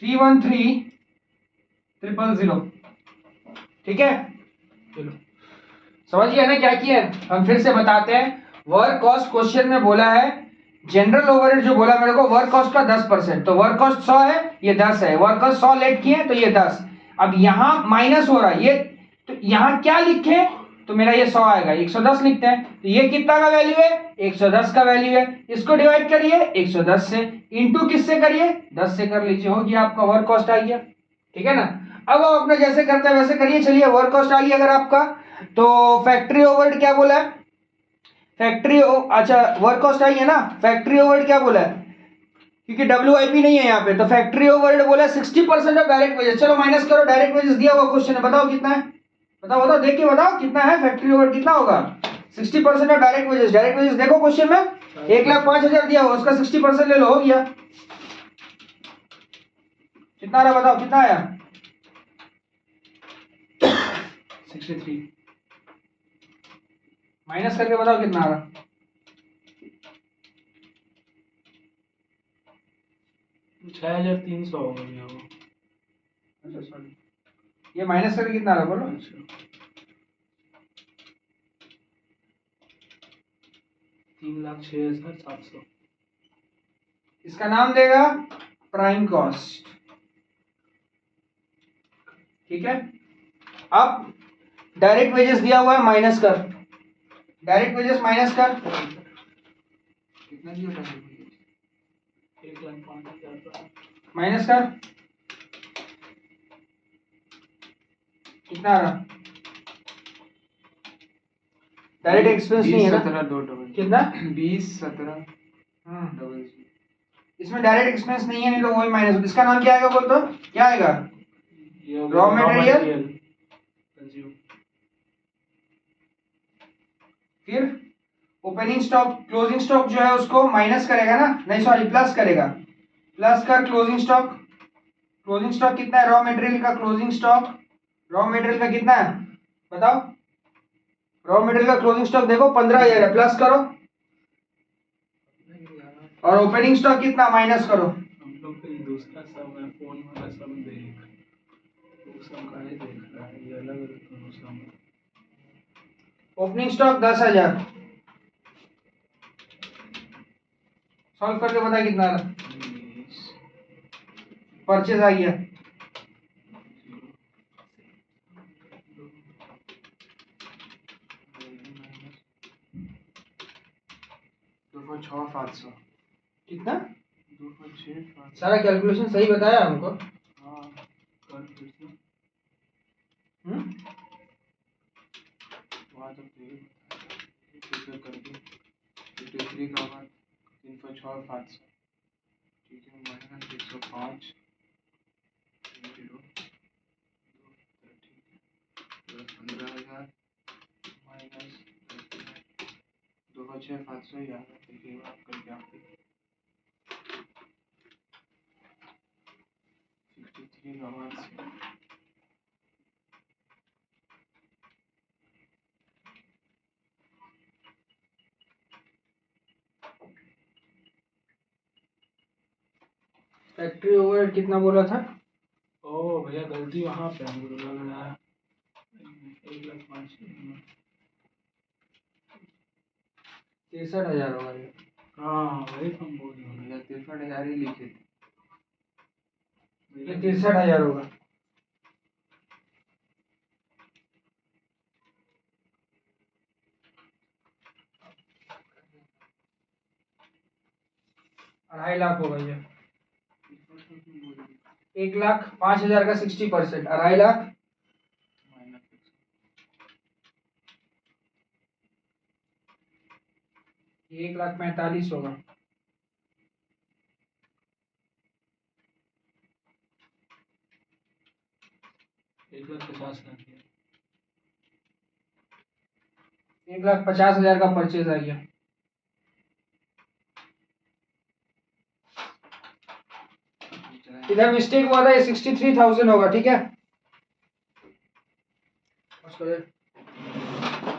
थ्री वन थ्री 000, ठीक है। चलो समझ गया ना क्या किया है? हम फिर से बताते हैं, वर्क कॉस्ट क्वेश्चन में बोला है, जनरल ओवरहेड जो बोला मेरे को वर्क कॉस्ट का 10%, तो वर्क कॉस्ट 100 है, ये 10 है, वर्क कॉस्ट 100 लेट किए तो ये 10। अब यहां माइनस हो रहा है ये, तो यहां क्या लिखे तो मेरा ये 100 आएगा, 110 लिखते हैं, तो ये कितना का वैल्यू है, 110 का वैल्यू है। इसको डिवाइड करिए 110 से, इंटू किससे करिए, 10 से कर लीजिए, हो गया आपका वर्क कॉस्ट आ गया, ठीक है ना। अब आप अपने जैसे करते हैं वैसे करिए। चलिए वर्क कॉस्ट आ गया अगर आपका, तो फैक्ट्री ओवरहेड क्या बोला है, अच्छा वर्क कॉस्ट आई है ना, फैक्ट्री ओवरहेड क्या बोला है, क्योंकि WIP नहीं है यहाँ पे, तो फैक्ट्री ओवरहेड बोला 60% ऑफ डायरेक्ट वेजेस। चलो माइनस करो, डायरेक्ट वेजेस दिया हुआ क्वेश्चन है, बताओ कितना है, बताओ बताओ, देख के बताओ कितना है, फैक्ट्री ओवरहेड कितना होगा, 60% of direct wages. Direct wages देखो क्वेश्चन में 1,05,000 दिया हुआ, उसका 60% ले लो, हो गया। कितना आ रहा बताओ, कितना आया, 63 माइनस करके बताओ कितना आ रहा, 6300 होगा भैया वो। अच्छा सॉरी, ये माइनस करके कितना आ रहा बोलो, अच्छा 3,06,700। इसका नाम देगा प्राइम कॉस्ट, ठीक है। अब डायरेक्ट वेजेस दिया हुआ है, माइनस कर, डायरेक्ट वेजेस माइनस कर, कितना दिया था 1,05,000 माइनस कर, कितना आ रहा? डायरेक्ट एक्सपेंस नहीं है ना? 17 2 डबल कितना? 20 17 हम्म, डबल 0। इसमें डायरेक्ट एक्सपेंस नहीं है, नहीं तो वही माइनस। इसका नाम क्या आएगा बोल तो? क्या आएगा? ये हो Raw गया material? कंज्यूम। फिर ओपनिंग स्टॉक, क्लोजिंग स्टॉक जो है उसको माइनस करेगा ना, नहीं सॉरी प्लस करेगा। प्लस कर क्लोजिंग स्टॉक। क्लोजिंग स्टॉक कितना है रॉ मटेरियल का? क्लोजिंग स्टॉक रॉ मटेरियल का कितना है बताओ? रॉ मटेरियल का क्लोजिंग स्टॉक देखो 15,000 है, प्लस करो। और ओपनिंग स्टॉक कितना? माइनस करो। हम लोग का ये दूसरा सब है, फोन वाला सब देख, वो सब का नहीं देख रहा है, ये अलग अलग दोनों सब है। ओपनिंग स्टॉक 10,000, सॉल्व करके बता कितना आ रहा? परचेज आ गया। दो 6 700 कितना? 2 6 5। सारा कैलकुलेशन सही बताया हमको? हाँ कर फिर से वहाँ तक फिर करके 53 का बाद 306 500, ठीक है, माइनस 105 0 प्लस 15,000 माइनस 2 6 500 ही आ रहा है। देखिए आप करके आपके 63 का बाद से फैक्ट्री ओवरहेड कितना बोला था? ओ भैया गलती वहाँ पे हमको लग रहा है 1,05,000। 63,000 होगा ये। हाँ वही तो हम बोल रहे हैं। भैया 63,000 ही लिखे थे। ये 63,000 होगा। अढ़ाई लाख होगा ये। 1,05,000 का 60%, 2.5 लाख। ये 1,45,000 होगा। एक लाख 50,000 की। 1,50,000 का परचेज आ गया। इधर मिस्टेक हुआ था, ये 63,000 होगा, ठीक है।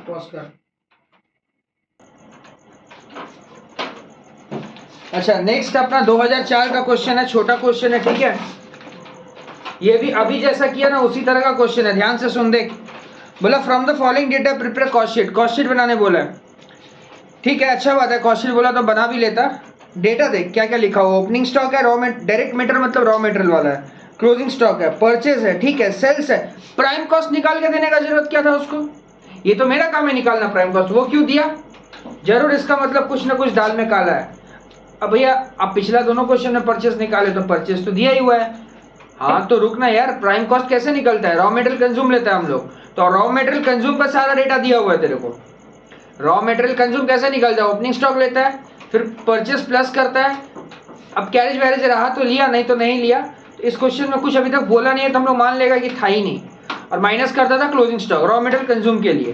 पॉज कर। अच्छा नेक्स्ट अपना 2004 का क्वेश्चन है, छोटा क्वेश्चन है, ठीक है। ये भी अभी जैसा किया ना उसी तरह का क्वेश्चन है, ध्यान से सुन देख। बोला from the following data prepare cost sheet. Cost sheet बनाने बोला है, ठीक है, अच्छा बात है। कॉस्ट शीट बोला तो बना भी लेता। डेटा देख क्या क्या लिखा हुआ। ओपनिंग स्टॉक है, डायरेक्ट मेटेरियल मतलब रॉ मटेरियल वाला है। क्लोजिंग स्टॉक है, परचेज है, ठीक है, सेल्स है। प्राइम कॉस्ट निकाल के देने का जरूरत क्या था उसको? ये तो मेरा काम है निकालना प्राइम कॉस्ट, वो क्यों दिया? जरूर इसका मतलब कुछ ना कुछ दाल में काला है। अब भैया अब पिछला दोनों क्वेश्चन में परचेज निकाले तो परचेज तो दिया ही हुआ है। हाँ तो रुकना यार, प्राइम कॉस्ट कैसे निकलता है? रॉ मटेरियल कंज्यूम लेता है हम लोग, तो रॉ मटेरियल कंज्यूम का सारा डेटा दिया हुआ है तेरे को। रॉ मटेरियल कंज्यूम कैसे निकलता है? ओपनिंग स्टॉक लेता है, फिर परचेस प्लस करता है। अब कैरेज वैरेज रहा तो लिया, नहीं तो नहीं लिया। तो इस क्वेश्चन में कुछ अभी तक बोला नहीं है तो हम लोग मान लेगा कि था ही नहीं। और माइनस करता था closing stock raw material consume के लिए।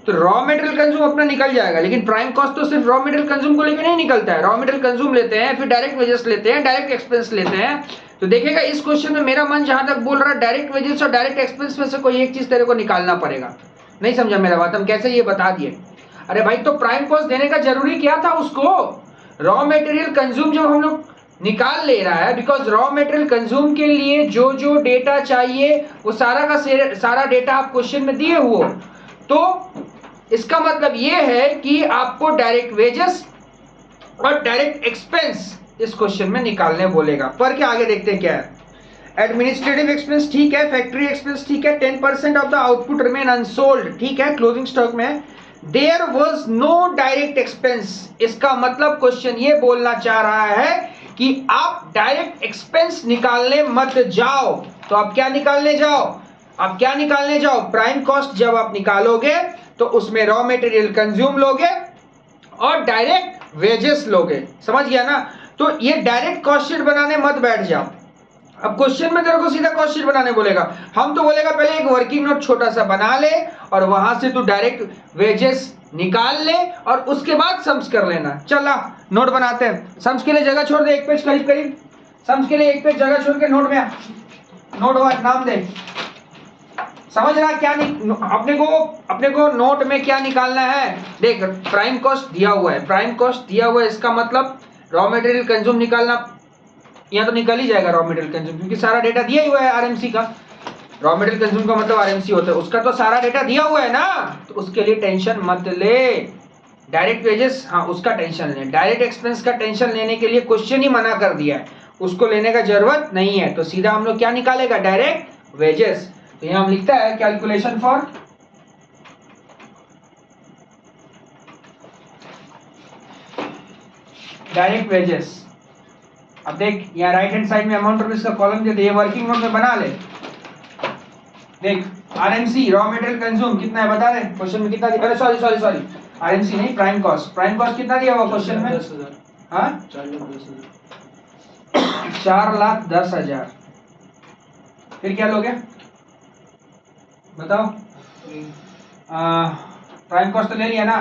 तो रॉ मटेरियल कंज्यूम अपना निकल जाएगा, लेकिन प्राइम कॉस्ट तो सिर्फ रॉ मटेरियल कंज्यूम को लेकर नहीं निकलता है। रॉ मटेरियल कंज्यूम लेते हैं, फिर डायरेक्ट वेजेस लेते हैं, डायरेक्ट एक्सपेंस लेते हैं। तो देखेगा इस क्वेश्चन में मेरा मन जहां तक बोल रहा है डायरेक्ट वेजेस और डायरेक्ट एक्सपेंस में से कोई एक चीज तेरे को निकालना पड़ेगा। नहीं समझा मेरा बात? हम कैसे ये बता दिए। अरे भाई तो प्राइम कॉस्ट देने का जरूरी क्या था उसको? रॉ मटेरियल कंज्यूम जब हम लोग निकाल ले रहा है, बिकॉज रॉ मटेरियल कंज्यूम के लिए जो जो डेटा चाहिए वो सारा का सारा डेटा आप क्वेश्चन में दिए हुए। तो इसका मतलब ये है कि आपको डायरेक्ट वेजेस और डायरेक्ट एक्सपेंस इस क्वेश्चन में निकालने बोलेगा। पर क्या आगे देखते हैं क्या है। एडमिनिस्ट्रेटिव एक्सपेंस ठीक है, फैक्ट्री एक्सपेंस ठीक है, 10% of the output remain unsold ठीक है क्लोजिंग स्टॉक में। There was no direct expense. इसका मतलब क्वेश्चन ये बोलना चाह रहा है कि आप डायरेक्ट एक्सपेंस निकालने मत जाओ। तो आप क्या निकालने जाओ? आप क्या निकालने जाओ, प्राइम कॉस्ट जब आप निकालोगे तो उसमें रॉ मटेरियल कंज्यूम लोगे और डायरेक्ट वेजेस लोगे, समझ गया ना। तो ये डायरेक्ट कॉस्ट शीट बनाने मत बैठ जाओ। अब क्वेश्चन में तेरे को सीधा कॉस्ट शीट बनाने बोलेगा, हम तो बोलेगा पहले एक वर्किंग नोट छोटा सा बना ले और वहां से तू डायरेक्ट वेजेस निकाल ले और उसके बाद सम्स कर लेना। चला नोट बनाते हैं। सम्स के लिए जगह छोड़ दे, एक पेज करीब करीब, सम्स के लिए एक पेज जगह छोड़ के नोट में आ। नोट वन नाम दे, समझ रहा क्या अपने को नोट में क्या निकालना है। देख प्राइम कॉस्ट दिया हुआ है, प्राइम कॉस्ट दिया हुआ है, इसका मतलब रॉ मटेरियल कंज्यूम निकालना, यहाँ तो निकल ही जाएगा रॉ मटेरियल कंज्यूम, क्योंकि सारा डेटा दिया ही हुआ है आरएमसी का। रॉ मटेरियल कंज्यूम का मतलब आरएमसी होता है, उसका तो सारा डेटा दिया हुआ है ना, तो उसके लिए टेंशन मत ले। डायरेक्ट वेजेस हाँ उसका टेंशन ले, डायरेक्ट एक्सपेंस का टेंशन लेने के लिए क्वेश्चन ही मना कर दिया है, उसको लेने का जरूरत नहीं है। तो सीधा हम लोग क्या निकालेगा, डायरेक्ट वेजेस। तो यहाँ हम लिखता है कैलकुलेशन फॉर डायरेक्ट वेजेस। अब देख यहाँ राइट हैंड साइड में अमाउंट रुपीज का कॉलम दे दिया, वर्किंग नोट में बना ले। देख आरएमसी रॉ मटेरियल कंज्यूम कितना है बता दे, क्वेश्चन में कितना दिया, अरे सॉरी आरएमसी नहीं, प्राइम कॉस्ट कितना दिया हुआ क्वेश्चन में, 10,000। हाँ 4,10,000। फिर क्या लोगे बताओ, प्राइम कॉस्ट तो ले लिया ना,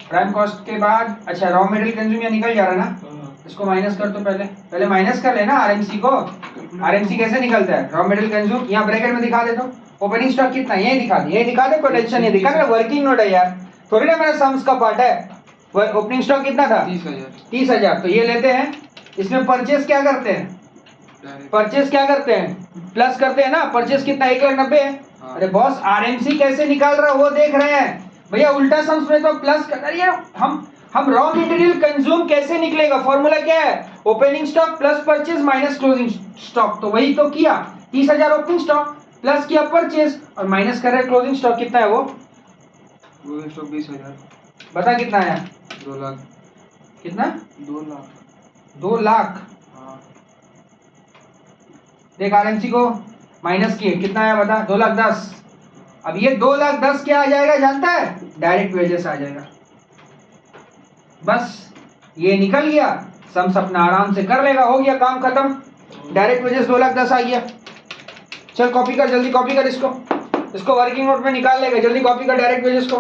प्राइम कॉस्ट के बाद अच्छा रॉ मटेरियल कंज्यूम यहाँ निकल जा रहा है ना, इसको माइनस कर तो पहले माइनस कर लेना आरएमसी को। आरएमसी कैसे निकलता है, रॉ मटेरियल कंज्यूम, यहाँ ब्रैकेट में दिखा दे तो ओपनिंग स्टॉक कितना, यही दिखा दे, कोई टेंशन नहीं, दिखा वर्किंग नोट है यार, थोड़ी ना मेरा सम्स का पार्ट है। ओपनिंग स्टॉक कितना था 30,000, तो ये लेते हैं, इसमें परचेस क्या करते हैं, परचेस क्या करते हैं, प्लस करते हैं ना, परचेस कितना 1,90,000 है। अरे बॉस आरएमसी कैसे निकाल रहा है वो देख रहे हैं भैया, उल्टा सम्स में तो प्लस कर, अरे हम रॉ मटेरियल कंज्यूम कैसे निकलेगा, फॉर्मूला क्या है, opening stock plus purchase minus closing stock, तो वही तो किया, 30,000 ओपनिंग स्टॉक प्लस किया परचेज और माइनस कर रहे क्लोजिंग स्टॉक, कितना है वो, क्लोजिंग स्टॉक 20,000, बता कितना है, 2 लाख, कितना 2 लाख, 2 लाख। हाँ देख आरएमसी को माइनस किए कितना आया बता, 2,10,000। अब ये 2,10,000 क्या आ जाएगा जानता है, डायरेक्ट वेजेस आ जाएगा, बस ये निकल गया, सम्स अपना आराम से कर लेगा, हो गया काम खत्म, डायरेक्ट वेजेस 2,10,000 आ गया। चल कॉपी कर, जल्दी कॉपी कर इसको वर्किंग नोट में निकाल लेगा, जल्दी कॉपी कर डायरेक्ट वेजेस को।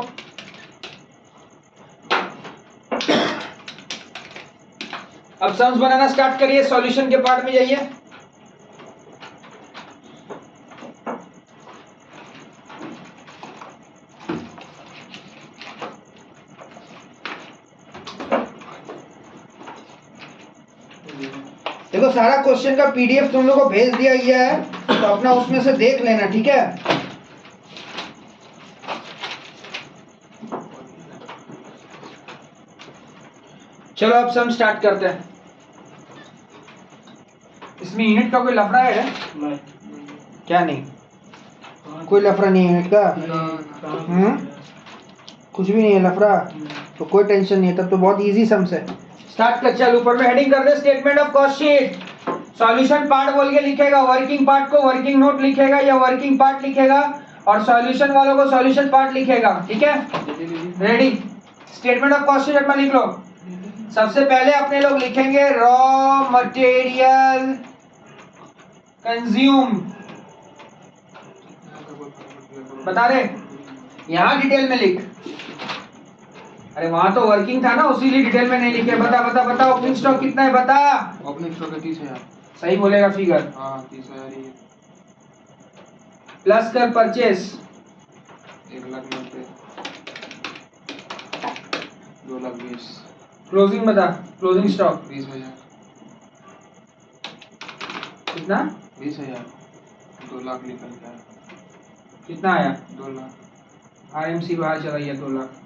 अब सम्स बनाना स्टार्ट करिए, सॉल्यूशन के पार्ट में जाइए। देखो सारा क्वेश्चन का पीडीएफ तुम लोगों को भेज दिया गया है, तो अपना उसमें से देख लेना, ठीक है। चलो अब सम स्टार्ट करते हैं। इसमें यूनिट का कोई लफड़ा है नहीं, क्या, नहीं कोई लफड़ा नहीं है यूनिट का, कुछ भी नहीं है लफड़ा, तो कोई टेंशन नहीं है, तब तो बहुत इजी सम्स है। स्टार्ट कर, चल ऊपर में हेडिंग कर दे statement of cost sheet, solution part बोल के लिखेगा, वर्किंग पार्ट को वर्किंग नोट लिखेगा या वर्किंग पार्ट लिखेगा, और सॉल्यूशन वालों को सॉल्यूशन पार्ट लिखेगा, ठीक है। Ready, statement of cost sheet अपना लिख लो। सबसे पहले अपने लोग लिखेंगे रॉ मटेरियल कंज्यूम, बता रहे यहां डिटेल में लिख, अरे वहां तो वर्किंग था ना, उसीलिए डिटेल में नहीं लिखे। बता ओपनिंग स्टॉक कितना है बता, ओपनिंग स्टॉक है 30,000, सही बोलेगा फिगर, हाँ 30,000 ही है, प्लस कर परचेस 1,90,000, 2,20,000, क्लोजिंग बता, क्लोजिंग स्टॉक 20,000, कितना, 20,000, 2 लाख निकल गया, कितना आया, 2 लाख, आरएमसी बाहर चला गया 2 लाख।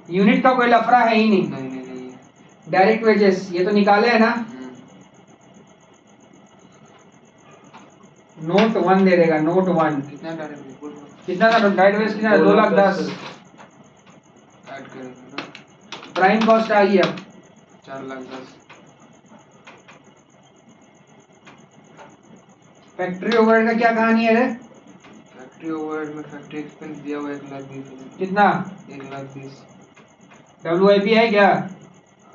यूनिट का कोई लफड़ा है ही नहीं, नहीं है, डायरेक्ट वेजेस ये तो निकाले है ना, नोट 1 दे देगा, नोट 1 कितना डायरेक्ट बोल, कितना था डायरेक्ट वेजेस, कितना 2,10,000। ऐड करेंगे ना, प्राइम कॉस्ट आ गया 4,10,000, फैक्ट्री ओवरहेड का क्या कहानी है रे, फैक्ट्री ओवरहेड में फैक्ट्री एक्सपेंस दिया हुआ 1,20,000। कितना? 1,20,000। WIP है क्या?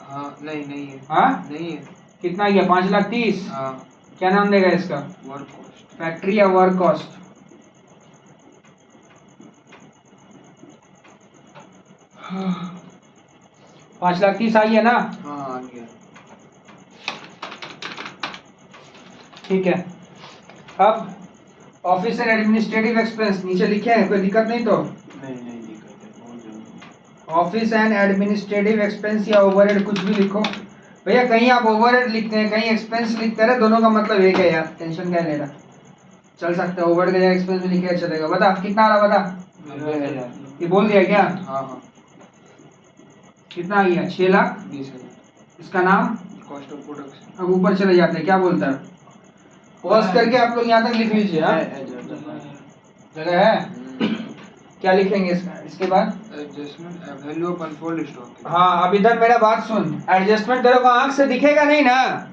हाँ नहीं है। हाँ नहीं है। कितना गया? 5,30,000। हाँ क्या नाम देगा इसका? Work cost. फैक्ट्री या वर्क कॉस्ट? हाँ 5,30,000 आई है ना? हाँ आ गया। ठीक है। अब ऑफिस एंड एडमिनिस्ट्रेटिव एक्सपेंस नीचे लिखे हैं, कोई दिक्कत नहीं तो? नहीं दिक्कत है, बहुत जरूरी। ऑफिस एंड एडमिनिस्ट्रेटिव एक्सपेंस या ओवरहेड कुछ भी लिखो भैया। कहीं आप ओवरहेड लिखते हैं, कहीं एक्सपेंस लिखते हैं, दोनों का मतलब एक है यार, टेंशन क्या ले रहा। चल सकता है ओवरहेड का एक्सपेंस भी लिखे चलेगा। बता कितना आ रहा, बता। 90,000। ये बोल दिया क्या? हाँ कितना आ गया? 6,20,000। इसका नाम? Cost of production. अब ऊपर चले जाते हैं, क्या बोलता है? पॉज करके आप लोग यहाँ तक लिख लीजिए। हाँ जगह है। क्या लिखेंगे इसके बाद? Adjustment value of unfold stock. हाँ अब इधर मेरा बात सुन। एडजस्टमेंट तेरे को आंख से दिखेगा नहीं ना?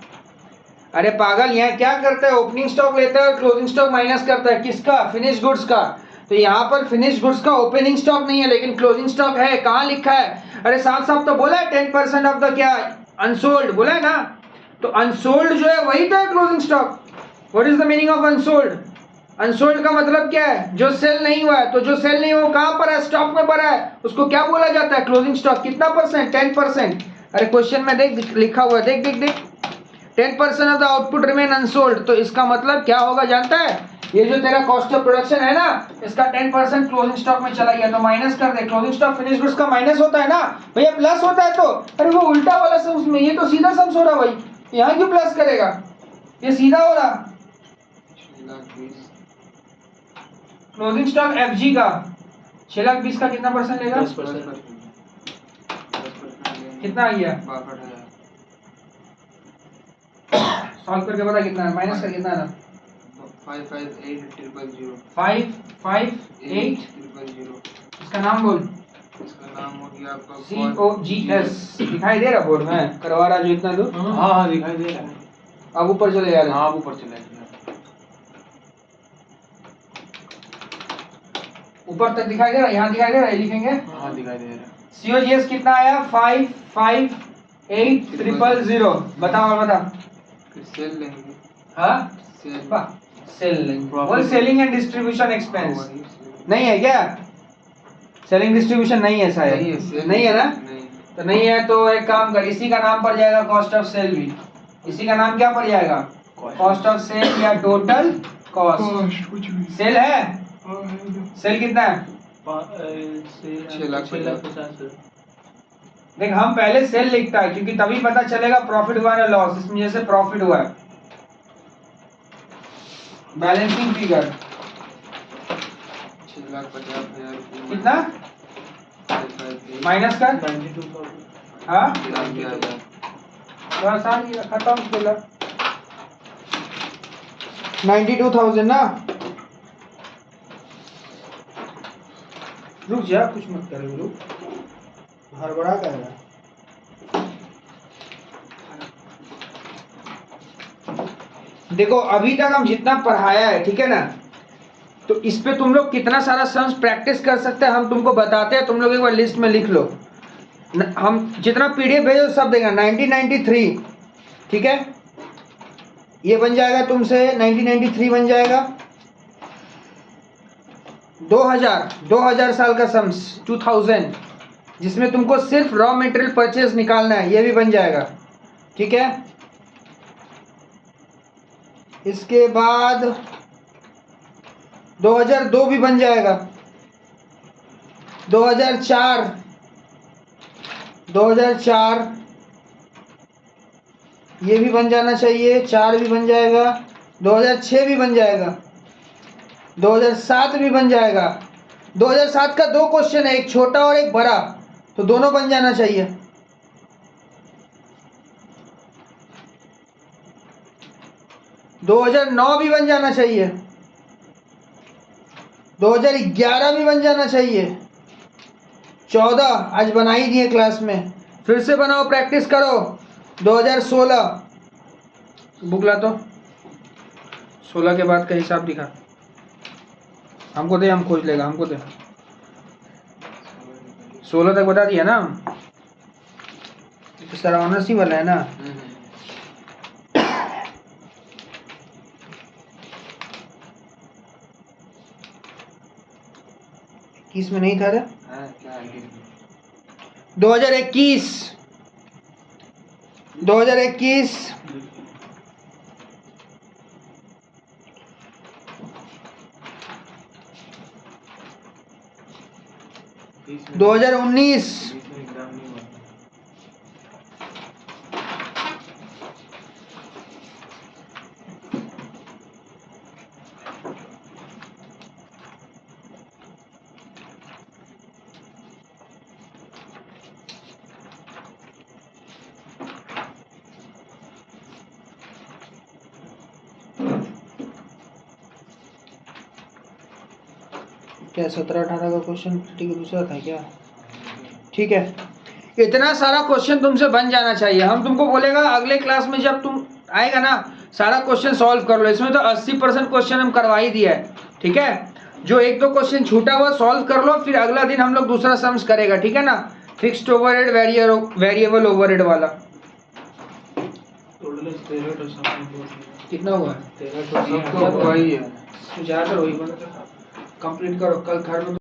अरे पागल, यहाँ क्या करता है? ओपनिंग स्टॉक लेता है और क्लोजिंग स्टॉक माइनस करता है। किसका? फिनिश गुड्स का। तो यहाँ पर फिनिश गुड्स का ओपनिंग स्टॉक नहीं है, लेकिन क्लोजिंग स्टॉक है। कहाँ लिखा है? अरे साफ साफ तो बोला है 10% ऑफ द क्या अनसोल्ड, बोला है ना? तो अनसोल्ड जो है वही तो है closing stock. What is the meaning of unsold? Unsold का मतलब क्या है? जो सेल नहीं हुआ है। तो जो सेल नहीं हुआ कहाँ पर है? स्टॉक में पड़ा है, उसको क्या बोला जाता है? Closing stock. कितना परसेंट? 10%। अरे क्वेश्चन में देख लिखा हुआ है, देख 10% of the output remain unsold. तो इसका मतलब क्या होगा जानता है? ये जो तेरा कॉस्ट ऑफ प्रोडक्शन है ना, इसका 10% क्लोजिंग स्टॉक में चला गया, तो माइनस कर दे। क्लोजिंग स्टॉक फिनिश गुड्स का माइनस होता है ना भैया, प्लस होता है। तो अरे वो उल्टा वाला सम्स में, ये तो सीधा सम्स हो रहा भाई, यहाँ क्यों प्लस करेगा? ये सीधा हो रहा। 6,20,000। क्लोजिंग स्टॉक FG का 6,20,000 का कितना परसेंट लेगा? 10%। कितना आ गया? 62,000। सॉल्व करके बता कितना है, माइनस कर कितना है? 558,000। 558,000। इसका नाम बोल। इसका नाम हो गया आपका COGS। दिखाई दे रहा बोर्ड में? करवा रहा जो इतना दो। हाँ दिखाई दे रहा है। अब ऊपर चले जा रहे हैं। हाँ ऊपर चला गया। ऊपर तक दिखाई दे रहा है, यहाँ दिखाई दे रहा है, लिखेंगे। हाँ दिखाई दे रहा है। COGS कितना आया? 558,000। बताओ और बता। सेल लेंगे। हाँ सेल। सेल लेंगे। बोल सेलिंग एंड डिस्ट्रीब्यूशन एक्सपेंस नहीं है क्या? सेलिंग डिस्ट्रीब्यूशन नहीं है शायद। नहीं है ना? तो नहीं है तो एक काम कर, इसी का नाम पड़ जाएगा कॉस्ट ऑफ सेल भी। इसी का नाम क्या पड़ जाएगा? कॉस्ट ऑफ सेल या टोटल कॉस्ट। कुछ भी। सेल है? सेल कितना है? 6,50,000। देख हम पहले सेल लिखता है क्योंकि तभी पता चलेगा प्रॉफिट हुआ है लॉस। इसमें जैसे प्रॉफिट हुआ है। Balancing figure 6,50,000। कितना? माइनस कर। 92,000। हाँ 92,000। बस आ गया, खत्म खेला। 92,000 ना? रुक जा, कुछ मत कर, रुक, हड़बड़ा कर रहा है। देखो अभी तक हम जितना पढ़ाया है, ठीक है ना, तो इस पे तुम लोग कितना सारा सम्स प्रैक्टिस कर सकते हैं हम तुमको बताते हैं। तुम लोग एक बार लिस्ट में लिख लो। हम जितना PDF भेजो सब देगा। 1993, ठीक है, ये बन जाएगा तुमसे 1993 बन जाएगा। 2000 साल का सम्स 2000, जिसमें तुमको सिर्फ रॉ मटेरियल परचेज निकालना है, ये भी बन जाएगा, ठीक है। इसके बाद 2002 भी बन जाएगा। 2004 ये भी बन जाना चाहिए, 4 भी बन जाएगा। 2006 भी बन जाएगा। 2007 भी बन जाएगा। 2007 का 2 क्वेश्चन है, एक छोटा और एक बड़ा, तो दोनों बन जाना चाहिए। 2009 भी बन जाना चाहिए। 2011 भी बन जाना चाहिए। 14 आज बना ही दिए क्लास में, फिर से बनाओ, प्रैक्टिस करो। 2016 बुक ला तो 16 के बाद का हिसाब दिखा। हमको दे, हम खोज लेगा, हमको दे। 16 तक बता दिया ना, तो सारा ऑनर्स ही वाला है ना। किस में नहीं था रे? क्या आगे 2021 2021 2019 एग्जाम नहीं हुआ। क्या 17-18 का क्वेश्चन ठीक है, दूसरा था क्या? ठीक है, इतना सारा क्वेश्चन तुमसे बन जाना चाहिए। हम तुमको बोलेगा अगले क्लास में जब तुम आएगा ना, सारा क्वेश्चन सॉल्व कर लो। इसमें तो 80% क्वेश्चन हम करवा ही दिया है, ठीक है। जो 1-2 क्वेश्चन छूटा हुआ सॉल्व कर लो, फिर अगला दिन हम लोग दूसरा सम्स करेगा, ठीक है ना। फिक्स्ड ओवरहेड, वेरिएबल ओवरहेड वाला। टोटल 13 तो सब कितना हुआ? 13 तो सबको वही है। ज़्यादातर वही बना। कंप्लीट करो, कल घर में